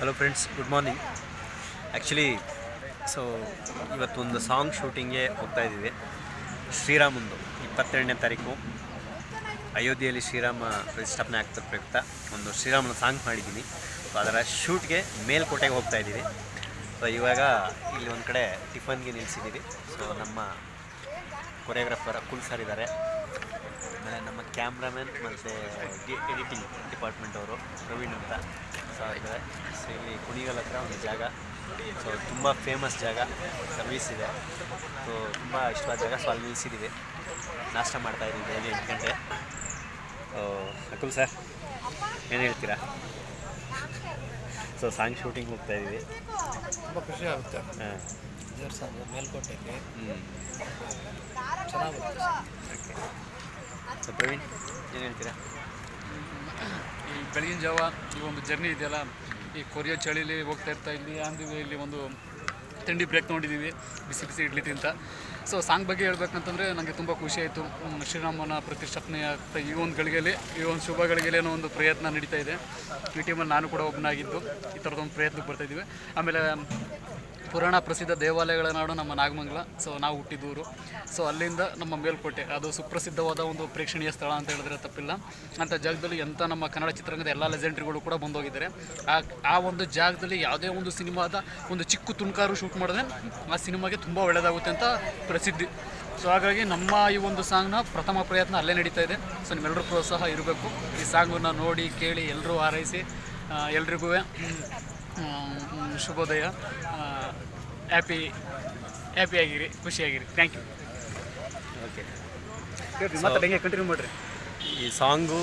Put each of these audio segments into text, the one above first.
Hello friends, good morning. Actually ಇವತ್ತೊಂದು song ಶೂಟಿಂಗ್ಗೆ ಹೋಗ್ತಾ ಇದ್ದೀವಿ. ಶ್ರೀರಾಮಂದು 22ನೇ ತಾರೀಕು ಅಯೋಧ್ಯೆಯಲ್ಲಿ ಶ್ರೀರಾಮ ಪ್ರತಿಷ್ಠಾಪನೆ ಆಗ್ತದೆ ಪ್ರಯುಕ್ತ ಒಂದು ಶ್ರೀರಾಮನ ಸಾಂಗ್ ಮಾಡಿದ್ದೀನಿ. ಸೊ ಅದರ ಶೂಟ್ಗೆ ಮೇಲ್ಕೋಟೆಗೆ ಹೋಗ್ತಾ ಇದ್ದೀವಿ. ಸೊ ಇವಾಗ ಇಲ್ಲಿ ಒಂದು ಕಡೆ ಟಿಫನ್ಗೆ ನಿಲ್ಲಿಸಿದ್ದೀವಿ. ಸೊ ನಮ್ಮ ಕೊರಿಯೋಗ್ರಾಫರ್ ಅಕುಲ್ ಸರ್ ಇದ್ದಾರೆ, ಆಮೇಲೆ ನಮ್ಮ ಕ್ಯಾಮ್ರಾಮನ್ ಮತ್ತು ಎಡಿಟಿಂಗ್ ಡಿಪಾರ್ಟ್ಮೆಂಟ್ ಅವರು ಪ್ರವೀಣ್ ಅಂತ ಸೊ ಇದ್ದಾರೆ. ಸೊ ಇಲ್ಲಿ ಕುಣಿಗಲ್ ಹತ್ರ ಒಂದು ಜಾಗ, ಸೊ ತುಂಬ ಫೇಮಸ್ ಜಾಗ, ಸರ್ವಿಸ್ ಇದೆ. ಸೊ ತುಂಬ ಇಷ್ಟವಾದ ಜಾಗ. ಸೊ ಅಲ್ಲಿ ನಿಲ್ಲಿಸಿದ್ದೀವಿ, ನಾಷ್ಟ ಮಾಡ್ತಾಯಿದ್ದೀವಿ ಡೈಲಿ 8 ಗಂಟೆ. ಅಕುಲ್ ಸರ್ ಏನು ಹೇಳ್ತೀರಾ? ಸೊ ಸಾಂಗ್ ಶೂಟಿಂಗ್ ಹೋಗ್ತಾಯಿದ್ದೀವಿ, ತುಂಬ ಖುಷಿ ಆಗುತ್ತೆ. ಹಾಂ, ದೇವಸ್ಥಾನ ಮೇಲ್ಕೋಟೆಗೆ ಚೆನ್ನಾಗುತ್ತೆ. ಓಕೆ. ಸೊ ಪ್ರವೀಣ್ ಏನು ಹೇಳ್ತೀರಾ? ಈ ಬೆಳಗಿನ ಜಾವ ಈ ಒಂದು ಜರ್ನಿ ಇದೆಯಲ್ಲ, ಈ ಕೊರಿಯೋ ಚಳಿಲಿ ಹೋಗ್ತಾ ಇರ್ತಾ ಇಲ್ಲಿ ಒಂದು ತಿಂಡಿ ಬ್ರೇಕ್ ತೊಗೊಂಡಿದ್ದೀವಿ, ಬಿಸಿ ಬಿಸಿ ಇಡ್ಲಿ ತಿಂತ. ಸೊ ಸಾಂಗ್ ಬಗ್ಗೆ ಹೇಳ್ಬೇಕಂತಂದರೆ ನನಗೆ ತುಂಬ ಖುಷಿ ಆಯಿತು. ಶ್ರೀರಾಮನ ಪ್ರತಿಷ್ಠಾಪನೆ ಆಗ್ತಾ ಈ ಒಂದು ಗಳಿಗೆಯಲ್ಲಿ, ಈ ಒಂದು ಶುಭ ಗಳಿಗೆಯಲ್ಲಿ ಏನೋ ಒಂದು ಪ್ರಯತ್ನ ನಡೀತಾ ಇದೆ. ಈ ಟೀಮಲ್ಲಿ ನಾನು ಕೂಡ ಒಬ್ಬನಾಗಿದ್ದು ಈ ಥರದೊಂದು ಪ್ರಯತ್ನಕ್ಕೆ ಬರ್ತಾಯಿದ್ದೀವಿ. ಆಮೇಲೆ ಪುರಾಣ ಪ್ರಸಿದ್ಧ ದೇವಾಲಯಗಳ ನಾಡು ನಮ್ಮ ನಾಗಮಂಗಲ. ಸೊ ನಾವು ಹುಟ್ಟಿದೂರು. ಸೊ ಅಲ್ಲಿಂದ ನಮ್ಮ ಮೇಲ್ಕೋಟೆ, ಅದು ಸುಪ್ರಸಿದ್ಧವಾದ ಒಂದು ಪ್ರೇಕ್ಷಣೀಯ ಸ್ಥಳ ಅಂತ ಹೇಳಿದ್ರೆ ತಪ್ಪಿಲ್ಲ. ಅಂಥ ಜಾಗದಲ್ಲಿ ಎಂಥ ನಮ್ಮ ಕನ್ನಡ ಚಿತ್ರರಂಗದ ಎಲ್ಲ ಲೆಜೆಂಡ್ರಿಗಳು ಕೂಡ ಬಂದೋಗಿದ್ದಾರೆ. ಆ ಒಂದು ಜಾಗದಲ್ಲಿ ಯಾವುದೇ ಒಂದು ಸಿನಿಮಾದ ಒಂದು ಚಿಕ್ಕ ತುಣುಕಾರು ಶೂಟ್ ಮಾಡಿದ್ರೆ ಆ ಸಿನಿಮಾಗೆ ತುಂಬ ಒಳ್ಳೆಯದಾಗುತ್ತೆ ಅಂತ ಪ್ರಸಿದ್ಧಿ. ಸೊ ಹಾಗಾಗಿ ನಮ್ಮ ಈ ಒಂದು ಸಾಂಗ್ನ ಪ್ರಥಮ ಪ್ರಯತ್ನ ಅಲ್ಲೇ ನಡೀತಾ ಇದೆ. ಸೊ ನಿಮ್ಮೆಲ್ಲರೂ ಪ್ರೋತ್ಸಾಹ ಇರಬೇಕು. ಈ ಸಾಂಗನ್ನು ನೋಡಿ ಕೇಳಿ ಎಲ್ಲರೂ ಹಾರೈಸಿ. ಎಲ್ರಿಗೂ ಶುಭೋದಯ. ಹ್ಯಾಪಿಯಾಗಿರಿ, ಖುಷಿಯಾಗಿರಿ. Thank you. ಓಕೆ, ಮತ್ತೆ ಹೆಂಗೆ ಕಂಟಿನ್ಯೂ ಮಾಡಿರಿ. ಈ ಸಾಂಗು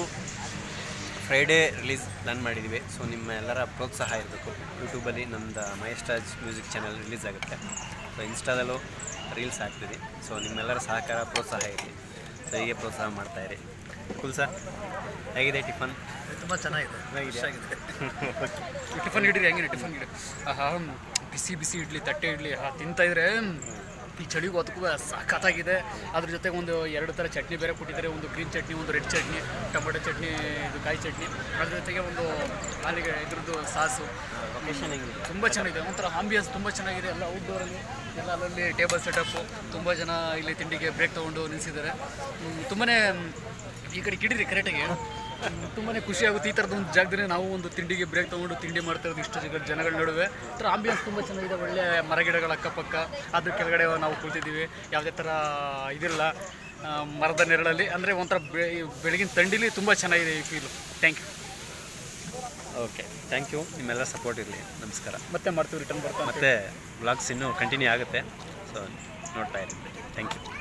ಫ್ರೈಡೇ ರಿಲೀಸ್ ಪ್ಲ್ಯಾನ್ ಮಾಡಿದ್ದೀವಿ. ಸೊ ನಿಮ್ಮ ಎಲ್ಲರ ಪ್ರೋತ್ಸಾಹ ಇರಬೇಕು. ಯೂಟ್ಯೂಬಲ್ಲಿ ನಮ್ಮದು ಮಹೇಶ್ರಾಜ್ ಮ್ಯೂಸಿಕ್ ಚಾನಲ್ ರಿಲೀಸ್ ಆಗುತ್ತೆ. ಸೊ ಇನ್ಸ್ಟಾದಲ್ಲೂ ರೀಲ್ಸ್ ಹಾಕ್ತೀವಿ. ಸೊ ನಿಮ್ಮೆಲ್ಲರ ಸಹಕಾರ ಪ್ರೋತ್ಸಾಹ ಇರಲಿ. ಸೊ ಹೀಗೆ ಪ್ರೋತ್ಸಾಹ ಮಾಡ್ತಾಯಿರಿ. ಕುಲ್ ಸರ್, ಹೇಗಿದೆ ಟಿಫನ್? ತುಂಬ ಚೆನ್ನಾಗಿದೆ. ಓಕೆ. ಟಿಫನ್ ಇಡ್ರಿ, ಹೆಂಗಿದೆ ಟಿಫನ್ ಇಡ್ರಿ? ಬಿಸಿ ಬಿಸಿ ಇಡ್ಲಿ, ತಟ್ಟೆ ಇಡ್ಲಿ ತಿಂತಾಯಿದ್ರೆ ಈ ಚಳಿಗೂ ಅದಕ್ಕೂ ಸಖತ್ತಾಗಿದೆ. ಅದ್ರ ಜೊತೆಗೆ ಒಂದು 2 ಥರ ಚಟ್ನಿ ಬೇರೆ ಕೊಟ್ಟಿದ್ದಾರೆ. ಒಂದು ಗ್ರೀನ್ ಚಟ್ನಿ, ಒಂದು ರೆಡ್ ಚಟ್ನಿ, ಟೊಮೆಟೊ ಚಟ್ನಿ, ಇದು ಕಾಯಿ ಚಟ್ನಿ. ಅದ್ರ ಜೊತೆಗೆ ಒಂದು ಹಾಲಿಗೆ ಇದ್ರದ್ದು ಸಾಸು. ಲೊಕೇಶನ್ ಹೆಂಗಿದೆ? ತುಂಬ ಚೆನ್ನಾಗಿದೆ. ಒಂಥರ ಆಂಬಿಯನ್ಸ್ ತುಂಬ ಚೆನ್ನಾಗಿದೆ. ಎಲ್ಲ ಔಟ್ಡೋರಲ್ಲಿ ಎಲ್ಲ ಅಲ್ಲಲ್ಲಿ ಟೇಬಲ್ ಸೆಟಪ್ಪು. ತುಂಬ ಜನ ಇಲ್ಲಿ ತಿಂಡಿಗೆ ಬ್ರೇಕ್ ತೊಗೊಂಡು ನಿಲ್ಲಿಸಿದ್ದಾರೆ. ತುಂಬಾ ಈ ಕಡೆ ಕಿಡಿರಿ ಕರೆಕ್ಟಾಗಿ ತುಂಬಾ ಖುಷಿ ಆಗುತ್ತೆ. ಈ ಥರದ್ದು ಒಂದು ಜಾಗದಲ್ಲಿ ನಾವು ಒಂದು ತಿಂಡಿಗೆ ಬ್ರೇಕ್ ತೊಗೊಂಡು ತಿಂಡಿ ಮಾಡ್ತಾ ಇರೋದು ಇಷ್ಟು ಜನಗಳ ನಡುವೆ. ಥರ ಆಂಬಿಯನ್ಸ್ ತುಂಬ ಚೆನ್ನಾಗಿದೆ. ಒಳ್ಳೆ ಮರಗಿಡಗಳ ಅಕ್ಕಪಕ್ಕ, ಅದ್ರ ಕೆಳಗಡೆ ನಾವು ಕುಳಿತಿದ್ದೀವಿ. ಯಾವುದೇ ಥರ ಇದಿಲ್ಲ, ಮರದ ನೆರಳಲ್ಲಿ. ಅಂದರೆ ಒಂಥರ ಬೆಳಗಿನ ಥಂಡಿಲಿ ತುಂಬ ಚೆನ್ನಾಗಿದೆ ಈ feel. Thank you. Okay, thank you. ನಿಮ್ಮೆಲ್ಲ ಸಪೋರ್ಟ್ ಇರಲಿ. ನಮಸ್ಕಾರ. ಮತ್ತೆ ಮಾಡ್ತೀವಿ, ರಿಟರ್ನ್ ಬರ್ತಾ. ಮತ್ತೆ ವ್ಲಾಗ್ಸ್ ಇನ್ನೂ ಕಂಟಿನ್ಯೂ ಆಗುತ್ತೆ. ಸೊ ನೋಡ್ತಾ ಇರಿ. Thank you.